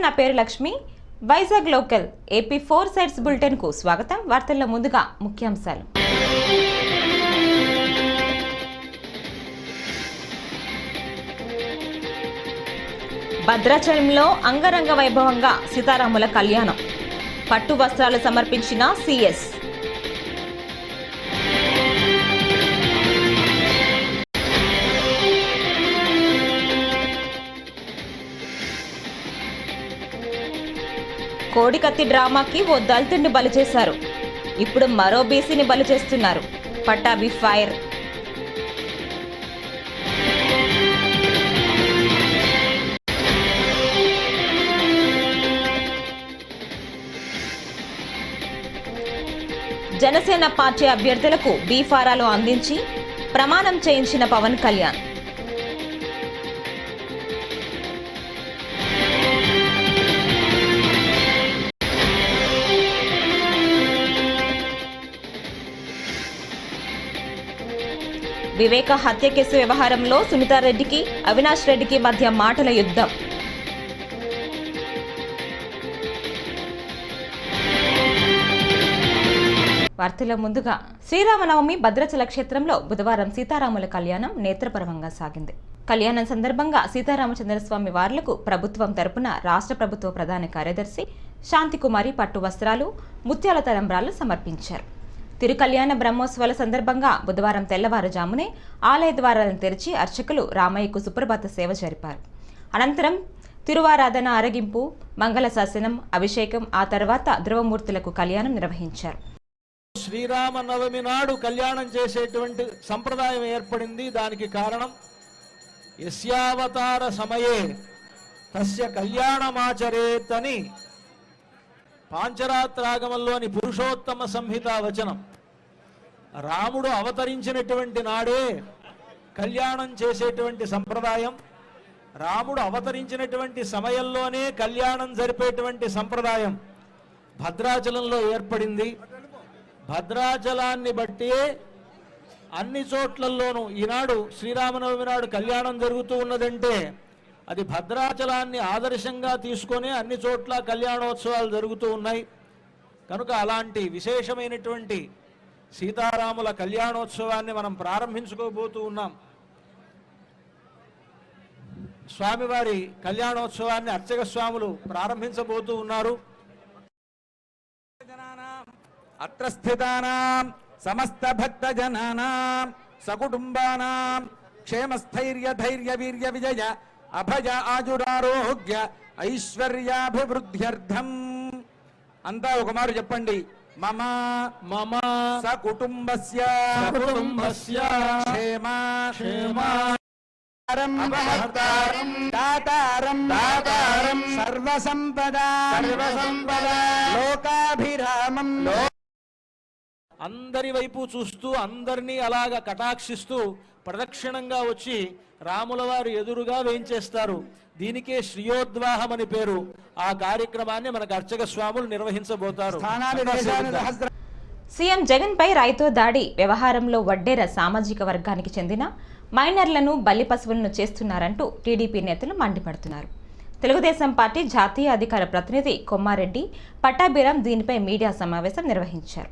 నా పేరు Lakshmi. Vizag local AP 4 sides bulletin కు స్వాగతం. వార్తల్లో ముందుగా ముఖ్యాంశాలు. భద్రాచలంలో అంగరంగ వైభవంగా సీతారాముల కళ్యాణం. పట్టు వస్త్రాలు సమర్పించిన సిఎస్. కోడికత్తి డ్రామాకి ఓ దళితుడిని బలి చేశారు. ఇప్పుడు మరో బీసీని బలి చేస్తున్నారు. పట్టాభి ఫైర్. జనసేన పార్టీ అభ్యర్థులకు బీఫారాలు అందించి ప్రమాణం చేయించిన పవన్ కళ్యాణ్. వివేక హత్య కేసు వ్యవహారంలో సునీతారెడ్డికి అవినాష్ రెడ్డికి మధ్య మాటల యుద్ధం. వార్తల ముందుగా శ్రీరామనవమి భద్రాచల క్షేత్రంలో బుధవారం సీతారాముల కళ్యాణం నేత్రపరమంగా సాగింది. కళ్యాణం సందర్భంగా సీతారామచంద్రస్వామి వార్లకు ప్రభుత్వం తరపున రాష్ట్ర ప్రభుత్వ ప్రధాన కార్యదర్శి శాంతికుమారి పట్టు వస్త్రాలు, ముత్యాల తలంబ్రాలు సమర్పించారు. తిరుకల్యాణ బ్రహ్మోత్సవాల సందర్భంగా బుధవారం తెల్లవారుజామునే ఆలయ ద్వారాలను తెరిచి అర్చకులు రామయ్యకు సుప్రభాత సేవ జరిపారు. అనంతరం తిరువారాధన, అరగింపు, మంగళ శాసనం, అభిషేకం, ఆ తర్వాత ధ్రువమూర్తులకు కళ్యాణం నిర్వహించారు. శ్రీరామనవమి నాడు కళ్యాణం చేసేటువంటి సంప్రదాయం ఏర్పడింది. దానికి కారణం యస్యావతార సమయే తస్య కళ్యాణమాచరేత్ అని పాంచరాత్రాగమంలోని పురుషోత్తమ సంహిత వచనం. రాముడు అవతరించినటువంటి నాడే కళ్యాణం చేసేటువంటి సంప్రదాయం, రాముడు అవతరించినటువంటి సమయంలోనే కళ్యాణం జరిపేటువంటి సంప్రదాయం భద్రాచలంలో ఏర్పడింది. భద్రాచలాన్ని బట్టి అన్ని చోట్లలోనూ ఈనాడు శ్రీరామనవమి నాడు కళ్యాణం జరుగుతూ ఉన్నదంటే అది భద్రాచలాన్ని ఆదర్శంగా తీసుకొని అన్ని చోట్ల కళ్యాణోత్సవాలు జరుగుతూ ఉన్నాయి. కనుక అలాంటి విశేషమైనటువంటి సీతారాముల కళ్యాణోత్సవాన్ని మనం ప్రారంభించుకోబోతూ ఉన్నాం. స్వామివారి కళ్యాణోత్సవాన్ని అర్చక స్వాములు ప్రారంభించబోతూ ఉన్నారు. అత్ర స్థితానాం సమస్త భక్త జనానాం సకుటుంబానాం క్షేమస్థైర్య ధైర్య వీర్య విజయ అభయ ఆజురారోగ్య ఐశ్వర్యాభివృద్ధ్యర్థం. అంతా ఒక మారు చెప్పండి. మమ మమ సకుటుంబస్య క్షేమ దాతారం సర్వసంపదా లోకాభిరామం. అందరి వైపు చూస్తూ అందరినీ అలాగా కటాక్షిస్తూ ప్రదక్షిణంగా వచ్చి రాముల వారు ఎదురుగా వేయించేస్తారు. దీనికే శ్రీయోద్వాహం అని పేరు. ఆ కార్యక్రమాన్ని మనకు అర్చక స్వాములు నిర్వహించబోతారు. సీఎం జగన్ పై రైతు దాడి వ్యవహారంలో వడ్డేర సామాజిక వర్గానికి చెందిన మైనర్లను బలి పశువులను చేస్తున్నారంటూ టీడీపీ నేతలు మండిపడుతున్నారు. తెలుగుదేశం పార్టీ జాతీయ అధికార ప్రతినిధి కొమ్మారెడ్డి పట్టాభిరాం దీనిపై మీడియా సమావేశం నిర్వహించారు.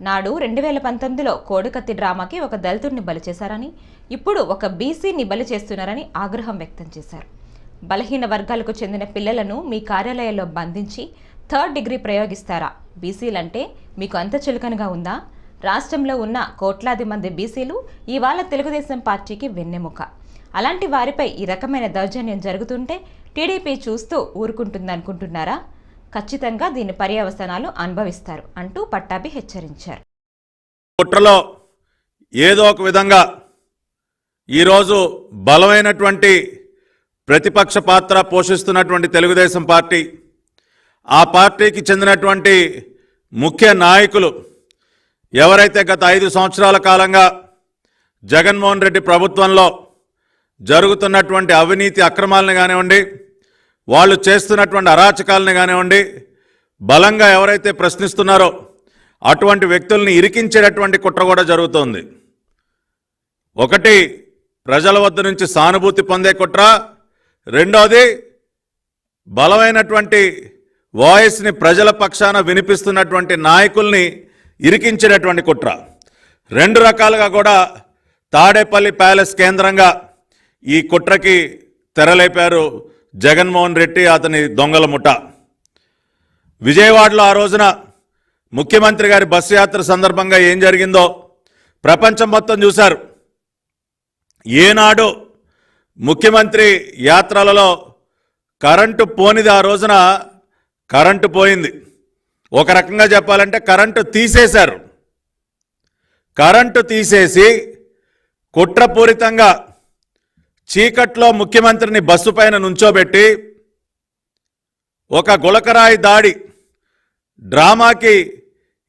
నాడు 2019లో కోడికత్తి డ్రామాకి ఒక దళితుడిని బలి చేశారని, ఇప్పుడు ఒక బీసీని బలి చేస్తున్నారని ఆగ్రహం వ్యక్తం చేశారు. బలహీన వర్గాలకు చెందిన పిల్లలను మీ కార్యాలయాల్లో బంధించి 3rd డిగ్రీ ప్రయోగిస్తారా? బీసీలంటే మీకు అంత చులకనగా ఉందా? రాష్ట్రంలో ఉన్న కోట్లాది మంది బీసీలు ఇవాళ తెలుగుదేశం పార్టీకి వెన్నెముక. అలాంటి వారిపై ఈ రకమైన దౌర్జన్యం జరుగుతుంటే టీడీపీ చూస్తూ ఊరుకుంటుందనుకుంటున్నారా? ఖచ్చితంగా దీని పర్యవసానాలు అనుభవిస్తారు అంటూ పట్టాభి హెచ్చరించారు. కుట్రలో ఏదో ఒక విధంగా ఈరోజు బలమైనటువంటి ప్రతిపక్ష పాత్ర పోషిస్తున్నటువంటి తెలుగుదేశం పార్టీ, ఆ పార్టీకి చెందినటువంటి ముఖ్య నాయకులు ఎవరైతే గత 5 సంవత్సరాల కాలంగా జగన్మోహన్ రెడ్డి ప్రభుత్వంలో జరుగుతున్నటువంటి అవినీతి అక్రమాలను కానివ్వండి, వాళ్ళు చేస్తున్నటువంటి అరాచకాలను కానివ్వండి, బలంగా ఎవరైతే ప్రశ్నిస్తున్నారో అటువంటి వ్యక్తుల్ని ఇరికించేటటువంటి కుట్ర కూడా జరుగుతోంది. ఒకటి ప్రజల వద్ద నుంచి సానుభూతి పొందే కుట్ర, రెండోది బలమైనటువంటి వాయిస్ని ప్రజల పక్షాన వినిపిస్తున్నటువంటి నాయకుల్ని ఇరికించినటువంటి కుట్ర. రెండు రకాలుగా కూడా తాడేపల్లి ప్యాలెస్ కేంద్రంగా ఈ కుట్రకి తెరలేపారు జగన్మోహన్ రెడ్డి, అతని దొంగల ముఠ. విజయవాడలో ఆ రోజున ముఖ్యమంత్రి గారి బస్సు యాత్ర సందర్భంగా ఏం జరిగిందో ప్రపంచం మొత్తం చూశారు. ఏనాడు ముఖ్యమంత్రి యాత్రలలో కరెంటు పోనిది, ఆ రోజున కరెంటు పోయింది. ఒక రకంగా చెప్పాలంటే కరెంటు తీసేశారు. కరెంటు తీసేసి కుట్రపూరితంగా చీకట్లో ముఖ్యమంత్రిని బస్సు పైన నుంచోబెట్టి ఒక గులకరాయి దాడి డ్రామాకి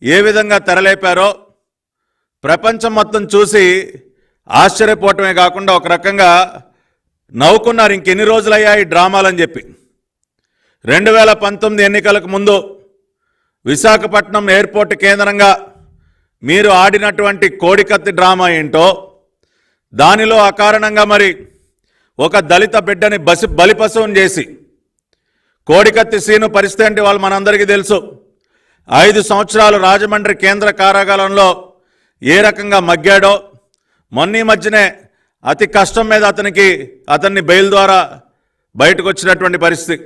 ఏ విధంగా తెరలేపారో ప్రపంచం మొత్తం చూసి ఆశ్చర్యపోవటమే కాకుండా ఒక రకంగా నవ్వుకున్నారు. ఇంకెన్ని రోజులయ్యా ఈ డ్రామాలని చెప్పి. 2019 ఎన్నికలకు ముందు విశాఖపట్నం ఎయిర్పోర్ట్ కేంద్రంగా మీరు ఆడినటువంటి కోడికత్తి డ్రామా ఏంటో, దానిలో అకారణంగా మరి ఒక దళిత బిడ్డని బలిపశువుని చేసి, కోడికత్తి సీను పరిస్థితి అంటే వాళ్ళు మనందరికీ తెలుసు. 5 సంవత్సరాలు రాజమండ్రి కేంద్ర కారాగారంలో ఏ రకంగా మగ్గాడో, మొన్న మధ్యనే అతి కష్టం మీద అతన్ని బెయిల్ ద్వారా బయటకు వచ్చినటువంటి పరిస్థితి.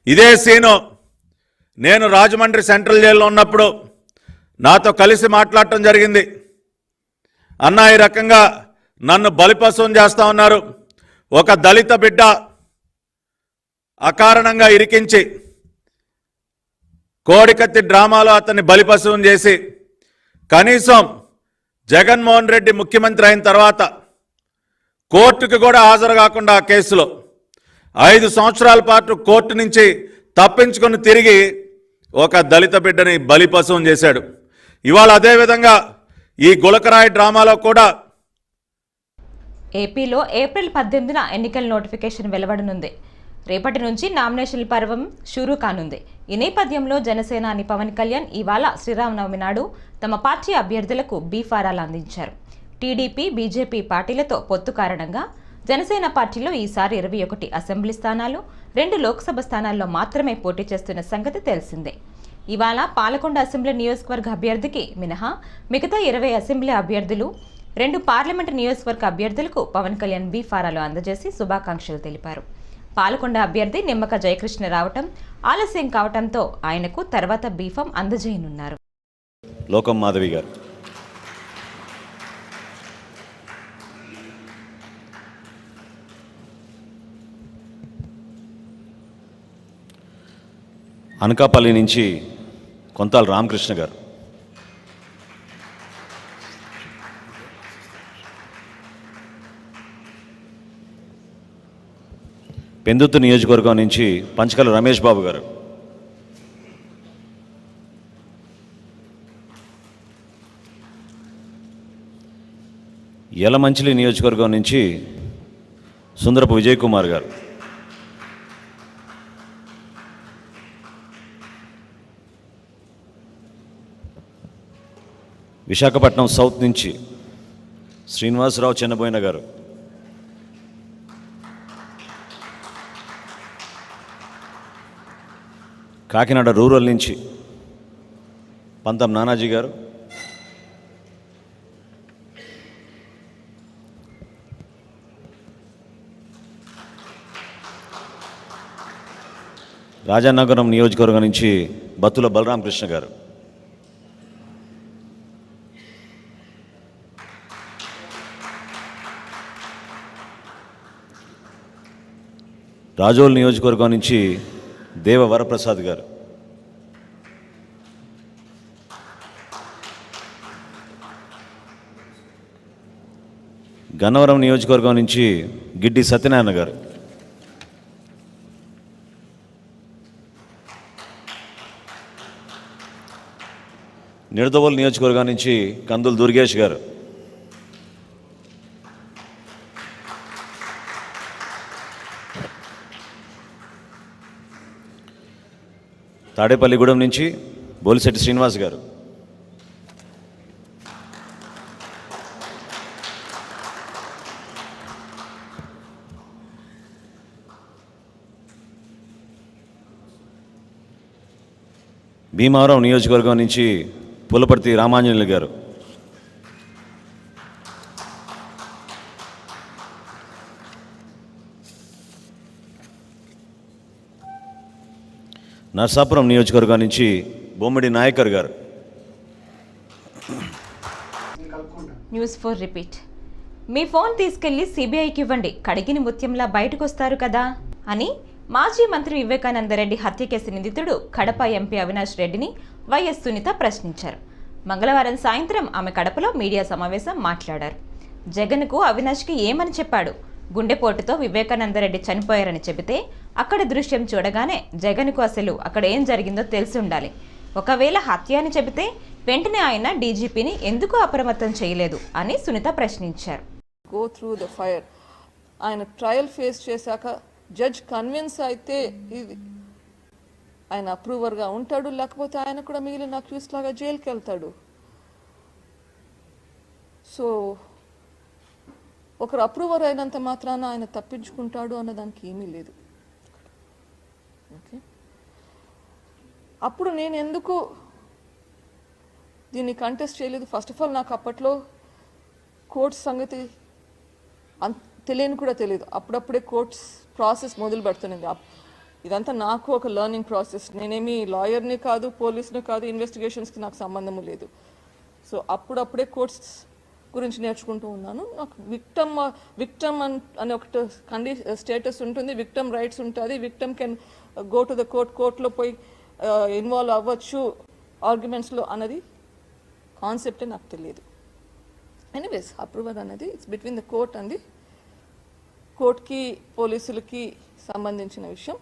ఇదే సీను నేను రాజమండ్రి సెంట్రల్ జైల్లో ఉన్నప్పుడు నాతో కలిసి మాట్లాడటం జరిగింది. అన్న, ఈ రకంగా నన్ను బలిపశువుని చేస్తా ఉన్నారు, ఒక దళిత బిడ్డ అకారణంగా ఇరికించి కోడికత్తి డ్రామాలో అతన్ని బలిపశువుని చేసి, కనీసం జగన్మోహన్ రెడ్డి ముఖ్యమంత్రి అయిన తర్వాత కోర్టుకు కూడా హాజరు కాకుండా ఆ కేసులో 5 సంవత్సరాల పాటు కోర్టు నుంచి తప్పించుకొని తిరిగి ఒక దళిత బిడ్డని బలిపశువుని చేశాడు. ఇవాళ అదేవిధంగా ఈ గులకరాయి డ్రామాలో కూడా ఏపీలో ఏప్రిల్ 18న ఎన్నికల నోటిఫికేషన్ వెలువడనుంది. రేపటి నుంచి నామినేషన్ల పర్వం షురూ కానుంది. ఈ నేపథ్యంలో జనసేనాని పవన్ కళ్యాణ్ ఇవాళ శ్రీరామనవమి నాడు తమ పార్టీ అభ్యర్థులకు బీఫారాలు అందించారు. టీడీపీ, బీజేపీ పార్టీలతో పొత్తు కారణంగా జనసేన పార్టీలో ఈసారి 21 అసెంబ్లీ స్థానాలు, 2 లోక్సభ స్థానాల్లో మాత్రమే పోటీ చేస్తున్న సంగతి తెలిసిందే. ఇవాళ పాలకొండ అసెంబ్లీ నియోజకవర్గ అభ్యర్థికి మినహా మిగతా 20 అసెంబ్లీ అభ్యర్థులు, 2 పార్లమెంటు నియోజకవర్గ అభ్యర్థులకు పవన్ కళ్యాణ్ బీఫారాలు అందజేసి శుభాకాంక్షలు తెలిపారు. పాలకొండ అభ్యర్థి నిమ్మక జయకృష్ణ రావటం ఆలస్యం కావటంతో ఆయనకు తర్వాత బీఫాం అందజేయనున్నారు. లోకం మాధవి గారు. అనకాపల్లి నుంచి కొంతాల రామకృష్ణ గారు. పెందుత్తు నియోజకవర్గం నుంచి పంచకల రమేష్ బాబు గారు. యలమంచిలి నియోజకవర్గం నుంచి సుందరపు విజయ్ కుమార్ గారు. విశాఖపట్నం సౌత్ నుంచి శ్రీనివాసరావు చెన్నబోయిన గారు. కాకినాడ రూరల్ నుంచి పంతం నానాజీ గారు. రాజానగరం నియోజకవర్గం నుంచి బత్తుల బలరామకృష్ణ గారు. రాజోల్ నియోజకవర్గం నుంచి దేవ వరప్రసాద్ గారు. గన్నవరం నియోజకవర్గం నుంచి గిడ్డి సత్యనారాయణ గారు. నిడదవోలు నియోజకవర్గం నుంచి కందులు దుర్గేష్ గారు. తాడేపల్లిగూడెం నుంచి బోలిశెట్టి శ్రీనివాస్ గారు. భీమవరం నియోజకవర్గం నుంచి పులపర్తి రామాంజనేయులు గారు, నర్సాపురం నియోజకవర్గం నుంచి బొమ్మిడి నాయకర్ గారు. News 4 repeat. మీ ఫోన్ తీసుకెళ్లి సిబిఐకి ఇవ్వండి, కడిగిన ముత్యంలా బయటకు వస్తారు కదా అని మాజీ మంత్రి వివేకానందరెడ్డి హత్య కేసు నిందితుడు కడప ఎంపీ అవినాష్ రెడ్డిని వైఎస్ సునీత ప్రశ్నించారు. మంగళవారం సాయంత్రం ఆమె కడపలో మీడియా సమావేశం మాట్లాడారు. జగన్కు అవినాష్కి ఏమని చెప్పాడు? గుండెపోటుతో వివేకానందరెడ్డి చనిపోయారని చెబితే అక్కడ దృశ్యం చూడగానే జగన్కు అసలు అక్కడ ఏం జరిగిందో తెలిసి ఉండాలి. ఒకవేళ హత్య అని చెబితే వెంటనే ఆయన డీజీపీని ఎందుకు అప్రమత్తం చేయలేదు అని సునీత ప్రశ్నించారు. Go through the fire. ఆయన ట్రయల్ ఫేస్ చేశాక జడ్జ్ కన్విన్స్ అయితే ఇది ఆయన అప్రూవర్గా ఉంటాడు, లేకపోతే ఆయన కూడా మిగిలిన అక్యూస్ లాగా జైలుకి వెళ్తాడు. సో ఒకరు అప్రూవర్ అయినంత మాత్రాన ఆయన తప్పించుకుంటాడు అన్నదానికి ఏమీ లేదు. ఓకే, అప్పుడు నేను ఎందుకు దీన్ని కంటెస్ట్ చేయలేదు? ఫస్ట్ ఆఫ్ ఆల్ నాకు అప్పట్లో కోర్ట్స్ సంగతి తెలియని కూడా తెలియదు. అప్పుడప్పుడే కోర్ట్స్ ప్రాసెస్ మొదలు పెడుతున్నది. ఇదంతా నాకు ఒక లెర్నింగ్ ప్రాసెస్. నేనేమి లాయర్ని కాదు, పోలీస్ని కాదు, ఇన్వెస్టిగేషన్స్కి నాకు సంబంధము లేదు. సో అప్పుడప్పుడే కోర్ట్స్ గురించి నేర్చుకుంటూ ఉన్నాను. నాకు విక్టమ్ అనే ఒకటి స్టేటస్ ఉంటుంది, విక్టమ్ రైట్స్ ఉంటుంది, victim can go to the కోర్ట్లో పోయి ఇన్వాల్వ్ అవ్వచ్చు ఆర్గ్యుమెంట్స్లో అన్నది కాన్సెప్టే నాకు తెలియదు. ఎనీవేస్ అప్రూవర్ అన్నది it's between the court and the కోర్ట్కి పోలీసులకి సంబంధించిన విషయం.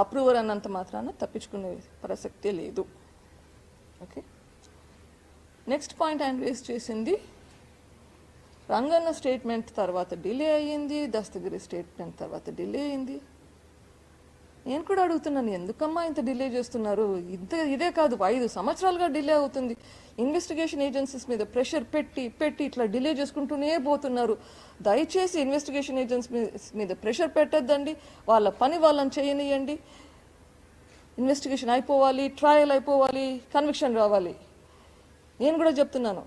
అప్రూవర్ అన్నంత మాత్రాన తప్పించుకునే ప్రసక్తే లేదు. ఓకే, నెక్స్ట్ పాయింట్ ఆయన రేస్ చేసింది రంగన్న స్టేట్మెంట్ తర్వాత డిలే అయ్యింది, దస్తగిరి స్టేట్మెంట్ తర్వాత డిలే అయింది. నేను కూడా అడుగుతున్నాను, ఎందుకమ్మా ఇంత డిలే చేస్తున్నారు? ఇదే కాదు, 5 సంవత్సరాలుగా డిలే అవుతుంది. ఇన్వెస్టిగేషన్ ఏజెన్సీస్ మీద ప్రెషర్ పెట్టి ఇట్లా డిలే చేసుకుంటూనే పోతున్నారు. దయచేసి ఇన్వెస్టిగేషన్ ఏజెన్సీస్ మీద ప్రెషర్ పెట్టద్దండి, వాళ్ళ పని వాళ్ళని చేయనియండి. ఇన్వెస్టిగేషన్ అయిపోవాలి, ట్రయల్ అయిపోవాలి, కన్విక్షన్ రావాలి. నేను కూడా చెప్తున్నాను,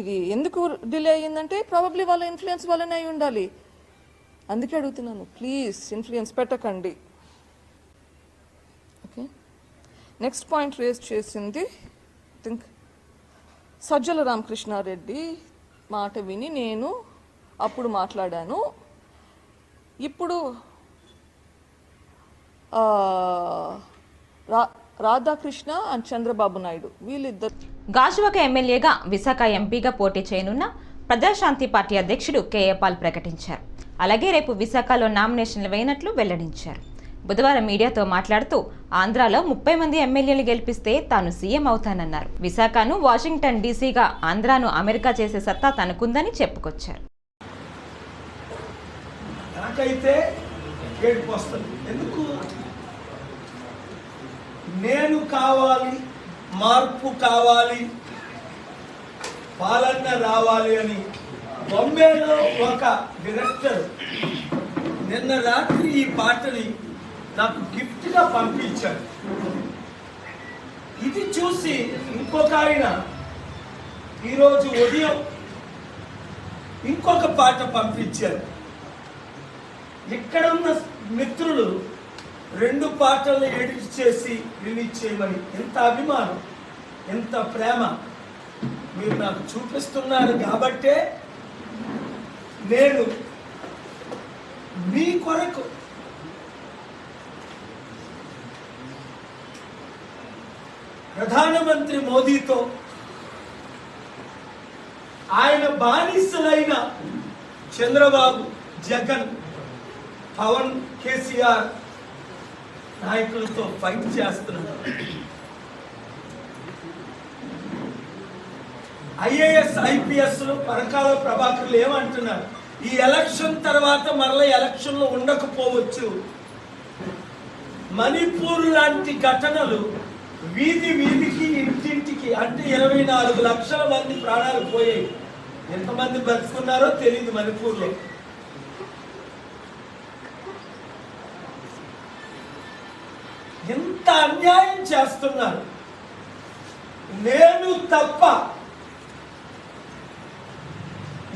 ఇది ఎందుకు డిలే అయ్యిందంటే ప్రాబబ్లీ వాళ్ళ ఇన్ఫ్లుయెన్స్ వల్లనే అయి ఉండాలి. అందుకే అడుగుతున్నాను, ప్లీజ్ ఇన్ఫ్లుయెన్స్ పెట్టకండి. ఓకే, నెక్స్ట్ పాయింట్ రేస్ చేసింది థింక్ సజ్జల రామకృష్ణారెడ్డి మాట విని నేను అప్పుడు మాట్లాడాను. ఇప్పుడు రాధాకృష్ణ అండ్ చంద్రబాబు నాయుడు వీళ్ళిద్దరు గాజువాక ఎమ్మెల్యేగా విశాఖ ఎంపీగా పోటీ చేయనున్న ప్రజాశాంతి పార్టీ అధ్యక్షుడు కేఏ పాల్ ప్రకటించారు. అలాగే రేపు విశాఖలో నామినేషన్లు వేయనట్లు వెల్లడించారు. బుధవారం మీడియాతో మాట్లాడుతూ ఆంధ్రాలో 30 మంది ఎమ్మెల్యేలు గెలిపిస్తే తాను సీఎం అవుతానన్నారు. విశాఖను వాషింగ్టన్ డీసీగా, ఆంధ్రాను అమెరికా చేసే సత్తా తనకుందని చెప్పుకొచ్చారు. నాకైతే ఏడుపు వస్తుంది. ఎందుకు? నేను కావాలి, మార్పు కావాలి, పాలన రావాలి అని బొంబేలో ఒక డైరెక్టర్ నిన్న రాత్రి ఈ పాటని నాకు గిఫ్ట్గా పంపించాడు. ఇది చూసి ఇంకొక ఆయన ఈరోజు ఉదయం ఇంకొక పాట పంపించారు. ఇక్కడ ఉన్న మిత్రులు 2 పాటలను ఎడిట్ చేసి రిలీజ్ చేయమని. ఎంత అభిమానం, ఎంత ప్రేమ మీరు నాకు చూపిస్తున్నారు. కాబట్టే నేను మీ కొరకు ప్రధానమంత్రి మోదీతో ఆయన బానిసలైన చంద్రబాబు, జగన్, పవన్, కేసీఆర్ నాయకులతో ఫైట్ చేస్తున్నారు. ఐఏఎస్ ఐపీఎస్లు పరకాల ప్రభాకర్లు ఏమంటున్నారు? ఈ ఎలక్షన్ తర్వాత మరలా ఎలక్షన్లో ఉండకపోవచ్చు. మణిపూర్ లాంటి ఘటనలు వీధి వీధికి, ఇంటింటికి, అంటే 24 లక్షల మంది ప్రాణాలు పోయాయి. ఎంతమంది బతుకున్నారో తెలియదు మణిపూర్లో. ఇంత అన్యాయం చేస్తున్నారు. నేను తప్ప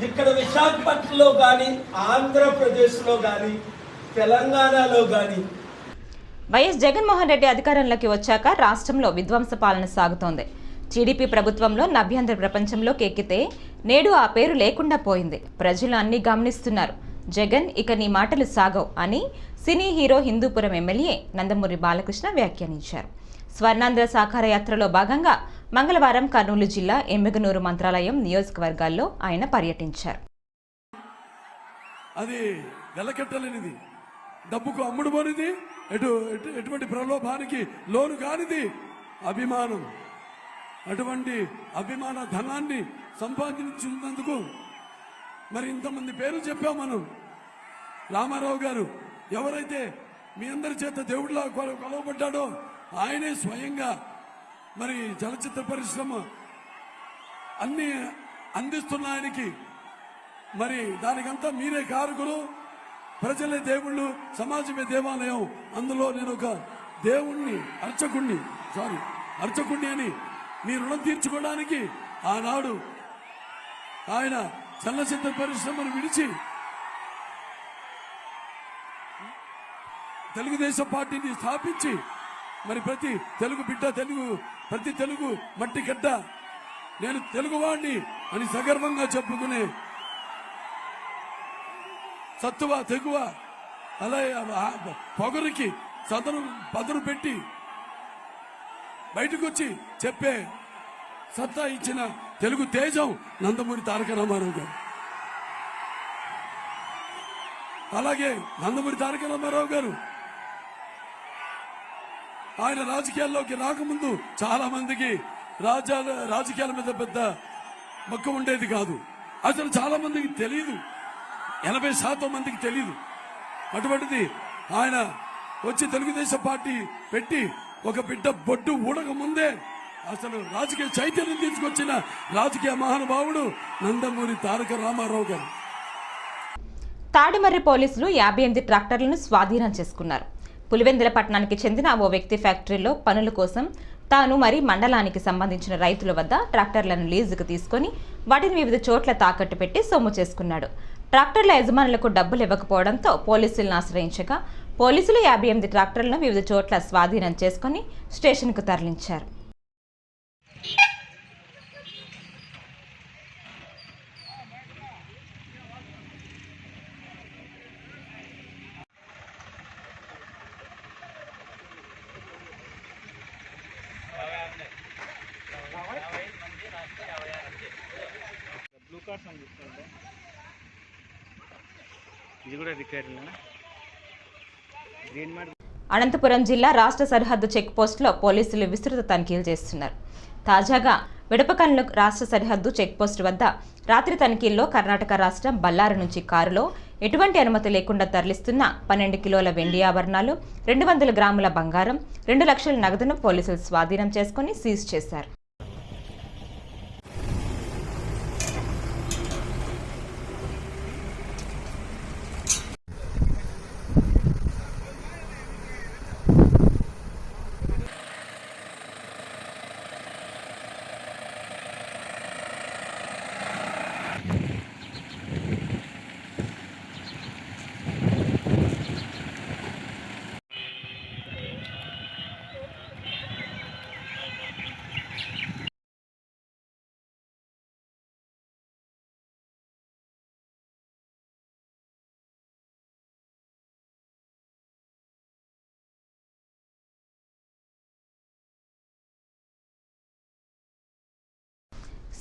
ఇక్కడ విశాఖపట్నంలో కానీ, ఆంధ్రప్రదేశ్లో కానీ, తెలంగాణలో కానీ వైఎస్ జగన్మోహన్ రెడ్డి అధికారంలోకి వచ్చాక రాష్ట్రంలో విధ్వంస పాలన సాగుతోంది. టీడీపీ ప్రభుత్వంలో నవ్యాంధ్ర ప్రపంచంలోకి ఎక్కితే నేడు ఆ పేరు లేకుండా పోయింది. ప్రజలు అన్ని గమనిస్తున్నారు. జగన్ ఇక నీ మాటలు సాగవు అని cine hero Hindupur MLA Nandamuri Balakrishna వ్యాఖ్యానించారు. స్వర్ణాంధ్ర సాకార యాత్రలో భాగంగా మంగళవారం కర్నూలు జిల్లా ఎమ్మిగనూరు మంత్రాలయం నియోజకవర్గాల్లో ఆయన పర్యటించారు. అది వెలకెట్టలేనిది, డబ్బుకు అమ్ముడుపోనిది, ఎటువంటి ప్రలోభానికి లోను కానిది అభిమానం. అటువంటి అభిమాన ధనాన్ని సంపాదించినందుకు మరి ఇంతమంది పేర్లు చెప్పాం మనం. రామారావు గారు ఎవరైతే మీ అందరి చేత దేవుడిలా కొలవబడ్డాడో ఆయనే స్వయంగా మరి చలచిత్ర పరిశ్రమ అన్ని అందిస్తున్న ఆయనకి మరి దానికంతా మీరే కారకులు. ప్రజలే దేవుళ్ళు, సమాజమే దేవాలయం. అందులో నేను ఒక దేవుణ్ణి అర్చకుణ్ణి అని మీ రుణం తీర్చుకోవడానికి ఆనాడు ఆయన చలనచిత్ర పరిశ్రమను విడిచి తెలుగుదేశం పార్టీని స్థాపించి మరి ప్రతి తెలుగు బిడ్డ, ప్రతి తెలుగు మట్టి గడ్డ నేను తెలుగువాణ్ణి అని సగర్వంగా చెప్పుకునే సత్తువ తెగువ అలా పొగరికి పదును పెట్టి బయటకు వచ్చి చెప్పే సత్తా ఇచ్చిన తెలుగు తేజం నందమూరి తారక రామారావు గారు. అలాగే నందమూరి తారక రామారావు గారు ఆయన రాజకీయాల్లోకి రాకముందు చాలా మందికి రాజకీయాల మీద పెద్ద మక్కువ ఉండేది కాదు. అసలు చాలా మందికి తెలియదు, 80% మందికి తెలియదు. అటువంటిది ఆయన వచ్చి తెలుగుదేశం పార్టీ పెట్టి ఒక బిడ్డ బొడ్డు ఊడక ముందే అసలు రాజకీయ చైతన్యం తీసుకొచ్చిన రాజకీయ మహానుభావుడు నందమూరి తారక రామారావు గారు. తాడిమర్రి పోలీసులు 58 ట్రాక్టర్లను స్వాధీనం చేసుకున్నారు. పులివెందుల పట్టణానికి చెందిన ఓ వ్యక్తి ఫ్యాక్టరీలో పనుల కోసం తాను మరి మండలానికి సంబంధించిన రైతుల వద్ద ట్రాక్టర్లను లీజుకు తీసుకుని వాటిని వివిధ చోట్ల తాకట్టు పెట్టి సొమ్ము చేసుకున్నాడు. ట్రాక్టర్ల యజమానులకు డబ్బులు ఇవ్వకపోవడంతో పోలీసులను ఆశ్రయించగా పోలీసులు 58 ట్రాక్టర్లను వివిధ చోట్ల స్వాధీనం చేసుకుని స్టేషన్కు తరలించారు. అనంతపురం జిల్లా రాష్ట్ర సరిహద్దు చెక్ పోస్టులో పోలీసులు విస్తృత తనిఖీలు చేస్తున్నారు. తాజాగా విడపకన్లు రాష్ట్ర సరిహద్దు చెక్ పోస్టు వద్ద రాత్రి తనిఖీల్లో కర్ణాటక రాష్ట్రం బళ్ళారి నుంచి కారులో ఎటువంటి అనుమతి లేకుండా తరలిస్తున్న 12 కిలోల వెండి ఆభరణాలు, 200 గ్రాముల బంగారం, 2 లక్షల నగదును పోలీసులు స్వాధీనం చేసుకుని సీజ్ చేశారు.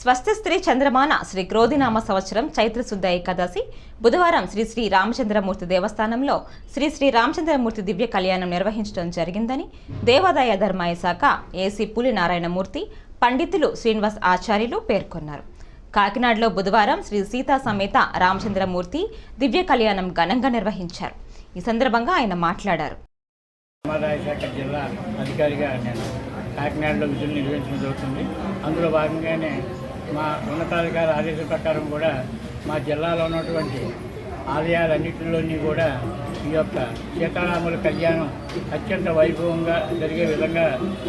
స్వస్థ స్త్రీ చంద్రమాన శ్రీ క్రోధినామ సంవత్సరం చైత్రశుద్ధ ఏకాదశి బుధవారం శ్రీ శ్రీ రామచంద్రమూర్తి దేవస్థానంలో శ్రీ శ్రీ రామచంద్రమూర్తి దివ్య కళ్యాణం నిర్వహించడం జరిగిందని దేవాదాయ ధర్మాయ శాఖ ఏసీ పులి నారాయణమూర్తి, పండితులు శ్రీనివాస్ ఆచార్యులు పేర్కొన్నారు. కాకినాడలో బుధవారం శ్రీ సీతా సమేత రామచంద్రమూర్తి దివ్య కళ్యాణం ఘనంగా నిర్వహించారు. ఈ సందర్భంగా ఆయన మాట్లాడారు. దేవాదాయ శాఖ జిల్లా అధికారిగా నేను కాకినాడలో విధులు నిర్వహించడం జరుగుతుంది. అందులో భాగంగానే మా ఉన్నతాధికారి ఆదేశాల ప్రకారం కూడా మా జిల్లాలో ఉన్నటువంటి ఆలయాలన్నింటిలోని కూడా ఈ యొక్క సీతారాముల కళ్యాణం అత్యంత వైభవంగా జరిగే విధంగా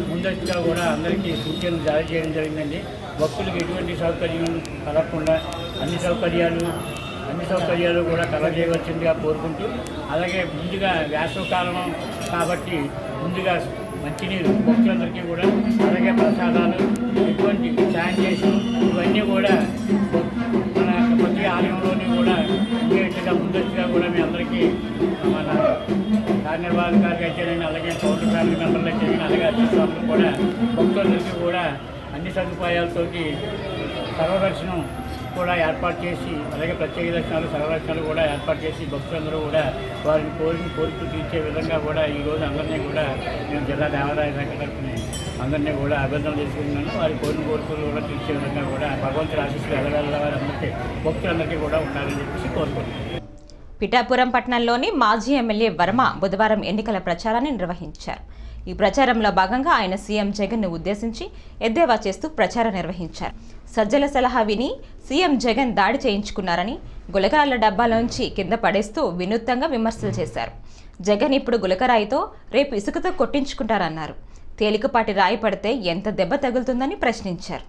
ముందస్తుగా కూడా అందరికీ సూచనలు జారీ చేయడం జరిగిందండి. భక్తులకు ఎటువంటి సౌకర్యం కలగకుండా అన్ని సౌకర్యాలు కూడా కలగజేయవలసిందిగా కోరుకుంటూ, అలాగే ముందుగా వేసవకాలం కాబట్టి ముందుగా మంచినీరు భక్తులందరికీ కూడా, అలాగే ప్రసాదాలు, ఎటువంటి శానిటేషన్ ఇవన్నీ కూడా మన ప్రతి ఆలయంలోని కూడా ఉండేట్టుగా ముందస్తుగా కూడా మీ అందరికీ మన కార్యనిర్వాహకారికి అయితేనండి, అలాగే కౌంటర్ ఫ్యామిలీ మెంబర్లు అయితేనండి, అలాగే అధ్యక్షులు కూడా భక్తులందరికీ కూడా అన్ని సదుపాయాలతోటి సర్వదర్శనం కూడా ఏర్పాటు చేసి, అలాగే ప్రత్యేక దర్శనాలు సర్వదర్శనాలు కూడా ఏర్పాటు చేసి భక్తులందరూ కూడా వారిని కోరికలు తీర్చే విధంగా కూడా ఈరోజు అందరినీ కూడా నేను జిల్లా దేవాదాయ శాఖ తరఫున అందరినీ కూడా అభినందనలు చేసుకుంటున్నాను. వారి కోరికలు కూడా తీర్చే విధంగా కూడా భగవంతుడి ఆశీస్సులు ఎదగాల వారందరికీ భక్తులందరికీ కూడా ఉండాలని చెప్పేసి కోరుకుంటున్నాను. పిఠాపురం పట్టణంలోని మాజీ ఎమ్మెల్యే వర్మ బుధవారం ఎన్నికల ప్రచారాన్ని నిర్వహించారు. ఈ ప్రచారంలో భాగంగా ఆయన సీఎం జగన్ను ఉద్దేశించి ఎద్దేవా చేస్తూ ప్రచారం నిర్వహించారు. సజ్జల సలహా విని సీఎం జగన్ దాడి చేయించుకున్నారని, గులకరాళ్ల డబ్బాలోంచి కింద పడేస్తూ వినూత్నంగా విమర్శలు చేశారు. జగన్ ఇప్పుడు గులకరాయితో రేపు ఇసుకతో కొట్టించుకుంటారన్నారు. తేలికపాటి రాయి పడితే ఎంత దెబ్బ తగులుతుందని ప్రశ్నించారు.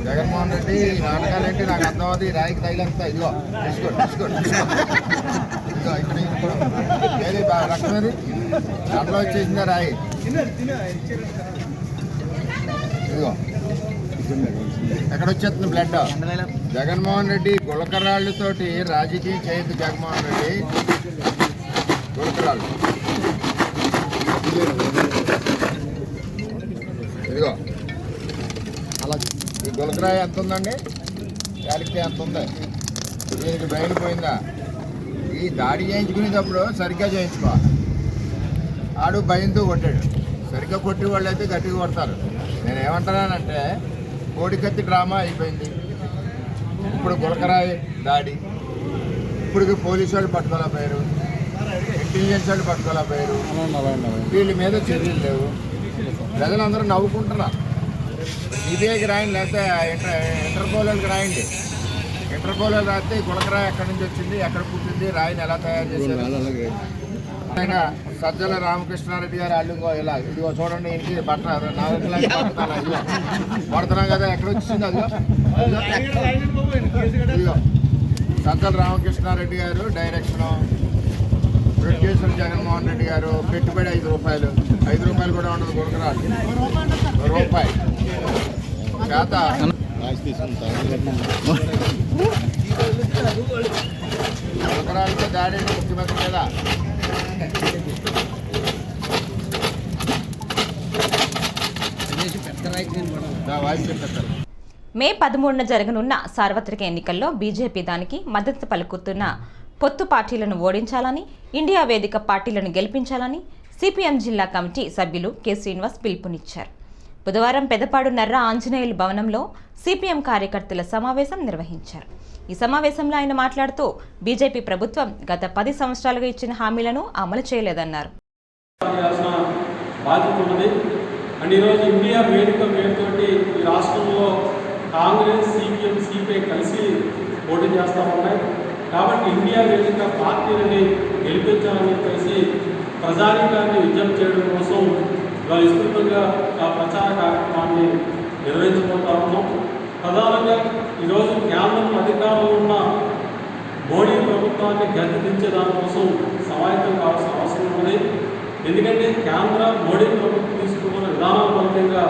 జగన్మోహన్ రెడ్డి నాటకాలేంటి నాకు అర్థమవుతుంది. ఈ రాయికి తైలంతా ఇదిగో ఏది రక్తం అది దాంట్లో వచ్చేసిందా రాయి, ఇదిగో ఎక్కడ వచ్చేస్తుంది బ్లడ్. జగన్మోహన్ రెడ్డి గులకరాళ్ళతోటి రాజకీయం చేయొద్దు. జగన్మోహన్ రెడ్డి గులకరాళ్ళు ఇదిగో అలా. ఈ గులకరాయి ఎంత ఉందండి? యాడికి ఎంత ఉంది? దీనికి బ్రెయిన్ పోయిందా? ఈ దాడి చేయించుకునేటప్పుడు సరిగ్గా చేయించుకోవాలి. ఆడు భయంతో కొట్టాడు. సరిగ్గా కొట్టి వాళ్ళు అయితే గట్టిగా కొడతారు. నేను ఏమంటున్నానంటే కోడికత్తి డ్రామా అయిపోయింది. ఇప్పుడు గులకరాయి దాడి, ఇప్పుడు పోలీసు వాళ్ళు పట్టుకోలేకపోయారు, ఇంటెలిజెన్స్ వాళ్ళు పట్టుకోలేకపోయారు, వీళ్ళ మీద చర్యలు లేవు. ప్రజలందరూ నవ్వుకుంటున్నారు. సిబిఐకి రాయండి, లేకపోతే ఇంటర్పోల్కి రాయండి. ఇంటర్పోల్ రాస్తే గులకరాయి ఎక్కడి నుంచి వచ్చింది, ఎక్కడ పుట్టింది, రాయిని ఎలా తయారు చేశారు. ఆయన సజ్జల రామకృష్ణారెడ్డి గారు అల్లు ఇలా ఇదిగో చూడండి, ఇంటికి బట్ట నాలుగు పడుతున్నాం కదా, ఎక్కడ వచ్చింది అదిగో. ఇదిగో సజ్జల రామకృష్ణారెడ్డి గారు డైరెక్షను, ప్రొడ్యూసర్ జగన్మోహన్ రెడ్డి గారు, పెట్టుబడి 5 రూపాయలు. 5 రూపాయలు కూడా ఉండదు గులకరాలు, రూపాయి చేత గులకరాలతో దాడి ముఖ్యమంత్రి మీద. మే 13న జరగనున్న సార్వత్రిక ఎన్నికల్లో బీజేపీ దానికి మద్దతు పలుకుతున్న పొత్తు పార్టీలను ఓడించాలని, ఇండియా వేదిక పార్టీలను గెలిపించాలని సిపిఎం జిల్లా కమిటీ సభ్యులు కె శ్రీనివాస్ పిలుపునిచ్చారు. బుధవారం పెదపాడు నర్ర ఆంజనేయులు భవనంలో సిపిఎం కార్యకర్తల సమావేశం నిర్వహించారు. ఈ సమావేశంలో ఆయన మాట్లాడుతూ బీజేపీ ప్రభుత్వం గత 10 సంవత్సరాలుగా ఇచ్చిన హామీలను అమలు చేయలేదన్నారు. అండ్ ఈరోజు ఇండియా వేదిక పేరుతోటి ఈ రాష్ట్రంలో కాంగ్రెస్, సిపిఎం, సిపిఐ కలిసి పోటీ చేస్తూ ఉన్నాయి. కాబట్టి ఇండియా వేదిక పార్టీలని గెలిపించాలని చెప్పేసి ప్రజానీకాన్ని విజ్ఞప్తి చేయడం కోసం ఇవాళ విస్తృతంగా ఆ ప్రచార కార్యక్రమాన్ని నిర్వహించబోతా ఉన్నాం. ప్రధానంగా ఈరోజు కేంద్రంలో అధికారంలో ఉన్న మోడీ ప్రభుత్వాన్ని గద్దెదించే దానికోసం సమాయత్తం కావాల్సిన అవసరం ఉంది. ఎందుకంటే కేంద్ర మోడీ ప్రభుత్వం తీసుకున్న విధానాల ఫలితంగా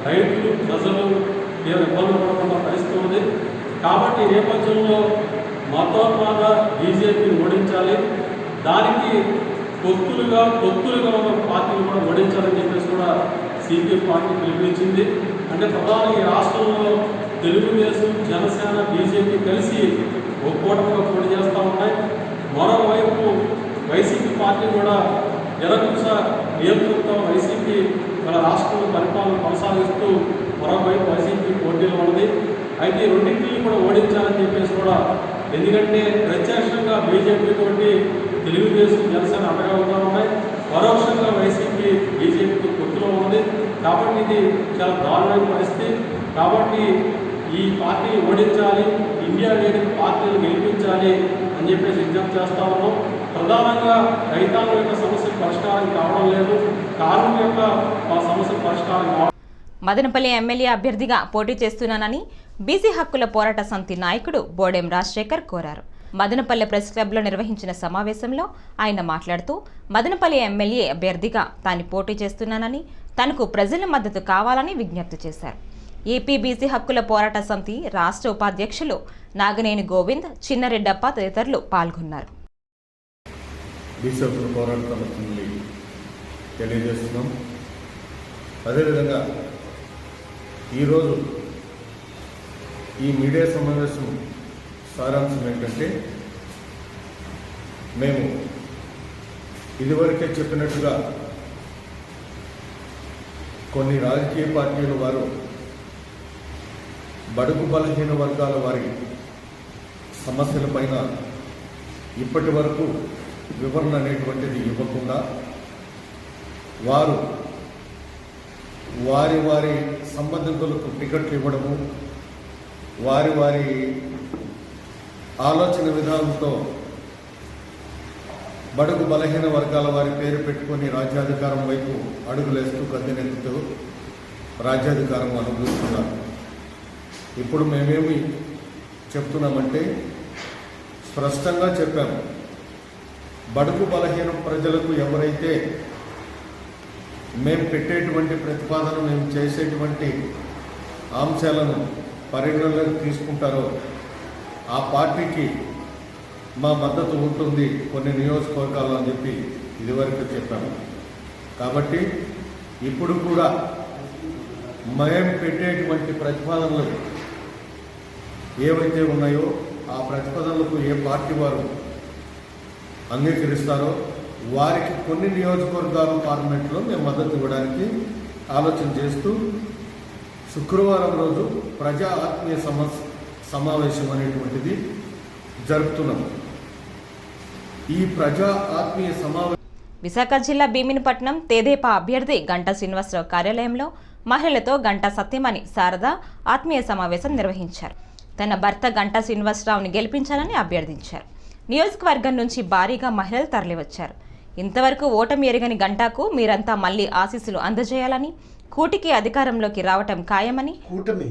రైతులు, ప్రజలు తీవ్ర ఇబ్బందులు పడుతున్న పరిస్థితి ఉంది. కాబట్టి ఈ నేపథ్యంలో మతోన్మాద బీజేపీని ఓడించాలి, దానికి పొత్తులుగా ఉన్న పార్టీలు కూడా ఓడించాలని చెప్పేసి కూడా సిపిఎం పార్టీ పిలుపునిచ్చింది. అంటే ప్రధానంగా ఈ రాష్ట్రంలో తెలుగుదేశం, జనసేన, బీజేపీ కలిసి ఒక కూటమిగా పోటీ చేస్తూ ఉన్నాయి. మరోవైపు వైసీపీ పార్టీ కూడా నిరంకుశ నియంతృత్వ వైసీపీ మన రాష్ట్రంలో పరిపాలన కొనసాగిస్తూ మరోవైపు వైసీపీ పోటీలో ఉన్నది. అయితే ఈ రెండింటిని కూడా ఓడించాలని చెప్పేసి కూడా, ఎందుకంటే ప్రత్యక్షంగా బీజేపీ తోటి తెలుగుదేశం, జనసేన అండగా ఉన్నాయి, పరోక్షంగా వైసీపీ బీజేపీతో పొత్తులో ఉంది. కాబట్టి ఇది చాలా దారుణమైన పరిస్థితి. కాబట్టి ఈ పార్టీని ఓడించాలి, ఇండియా వేదిక పార్టీని గెలిపించాలి అని చెప్పేసి విజ్ఞప్తి చేస్తా ఉన్నాం. ప్రధానంగా రైతాంగం యొక్క సమస్య పరిష్కారం కావడం లేదు, కార్మికుల యొక్క సమస్య పరిష్కారం కావడం. మదనపల్లి ఎమ్మెల్యే అభ్యర్థిగా పోటీ చేస్తున్నానని బీసీ హక్కుల పోరాట సమితి నాయకుడు బోడెం రాజశేఖర్ కోరారు. మదనపల్లి ప్రెస్ క్లబ్లో నిర్వహించిన సమావేశంలో ఆయన మాట్లాడుతూ మదనపల్లి ఎమ్మెల్యే అభ్యర్థిగా తాను పోటీ చేస్తున్నానని, తనకు ప్రజల మద్దతు కావాలని విజ్ఞప్తి చేశారు. ఏపీ బీసీ హక్కుల పోరాట సమితి రాష్ట్ర ఉపాధ్యక్షులు నాగనేని గోవింద్, చిన్నరెడ్డప్ప తదితరులు పాల్గొన్నారు. బీసీ హక్కుల పోరాట సమితిని తెలియజేస్తున్నాం. అదేవిధంగా ఈరోజు ఈ మీడియా సమావేశం సారాంశం ఏంటంటే, మేము ఇదివరకే చెప్పినట్టుగా కొన్ని రాజకీయ పార్టీల వారు బడుగు బలహీన వర్గాల వారి సమస్యలపైన ఇప్పటి వరకు వివరణ అనేటువంటిది ఇవ్వకుండా వారు వారి వారి సంబంధికులకు టికెట్లు ఇవ్వడము, వారి వారి ఆలోచన విధానంతో బడుగు బలహీన వర్గాల వారి పేరు పెట్టుకొని రాజ్యాధికారం వైపు అడుగులేస్తూ గద్దెనెత్తుతూ రాజ్యాధికారం అనుభవిస్తున్నారు. ఇప్పుడు మేమేమి చెప్తున్నామంటే, స్పష్టంగా చెప్పాము, బడుగు బలహీన ప్రజలకు ఎవరైతే మేము పెట్టేటువంటి ప్రతిపాదన, మేము చేసేటువంటి అంశాలను పరిగణలోకి తీసుకుంటారో ఆ పార్టీకి మా మద్దతు ఉంటుంది కొన్ని నియోజకవర్గాల్లో అని చెప్పి ఇదివరకు చెప్పాము. కాబట్టి ఇప్పుడు కూడా మేము పెట్టేటువంటి ప్రతిపాదనలు ఏవైతే ఉన్నాయో ఆ ప్రతిపాదనలకు ఏ పార్టీ వారు అంగీకరిస్తారో వారికి కొన్ని నియోజకవర్గాలు పార్లమెంట్లో మేము మద్దతు ఇవ్వడానికి ఆలోచన చేస్తూ శుక్రవారం రోజు ప్రజా ఆత్మీయ సమావేశం అనేటువంటిది జరుపుతున్నాం. ఈ ప్రజా ఆత్మీయ సమావేశం విశాఖ జిల్లా భీమినిపట్నం తెదేపా అభ్యర్థి గంటా శ్రీనివాసరావు కార్యాలయంలో మహిళలతో గంటా సత్యమణి శారద ఆత్మీయ సమావేశం నిర్వహించారు. తన భర్త గంటా శ్రీనివాసరావుని గెలిపించాలని అభ్యర్థించారు. నియోజకవర్గం నుంచి భారీగా మహిళలు తరలివచ్చారు. ఇంతవరకు ఓటమి ఎరగని గంటాకు మీరంతా మళ్లీ ఆశీస్సులు అందజేయాలని, కూటికి అధికారంలోకి రావటం ఖాయమని, కూటమి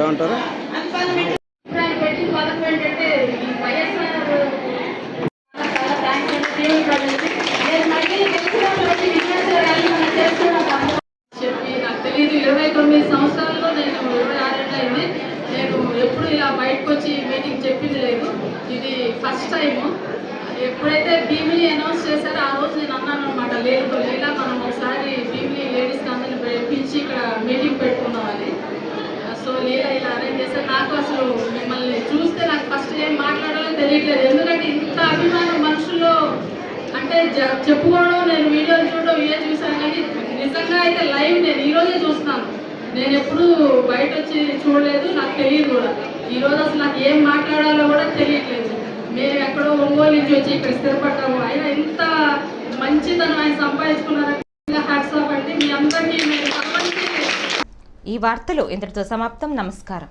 ఏమంటారు? చెప్పి నాకు తెలియదు. 29 సంవత్సరాల్లో నేను 26 ఏళ్ళు అయింది. నేను ఎప్పుడు ఇలా బయటకు వచ్చి మీటింగ్ చెప్పింది లేదు. ఇది ఫస్ట్ టైము. ఎప్పుడైతే భీమిని అనౌన్స్ చేశారో ఆ రోజు నేను అన్నాను అనమాట, లేదు లీలా మనం ఒకసారి భీమిని లేడీస్కి అందరిని పిలిచి ఇక్కడ మీటింగ్ పెట్టుకున్నామని. సో లీలా ఇలా అరేంజ్ చేశారు. నాకు అసలు మిమ్మల్ని చూస్తే నాకు ఫస్ట్ ఏం మాట్లాడాలో తెలియట్లేదు. ఎందుకంటే ఇంత అభిమానం మనుషుల్లో అంటే చెప్పుకోవడం, నేను వీడియోలు చూడడం ఇవే చూశాను, కానీ నిజంగా అయితే లైవ్ నేను ఈరోజే చూస్తున్నాను. నేను ఎప్పుడు బయట వచ్చి చూడలేదు, నాకు తెలియదు కూడా. ఈరోజు అసలు నాకు ఏం మాట్లాడాలో కూడా తెలియట్లేదు. మేము ఎక్కడో ఒంగోలు నుంచి వచ్చి ఇక్కడ స్థిరపడ్డాము. అయినా ఇంత మంచితనం ఆయన సంపాదించుకున్నారంటే హ్యాట్స్ ఆఫ్ అండి. మీ అందరికీ ఈ వార్తలు ఇంతటితో సమాప్తం. నమస్కారం.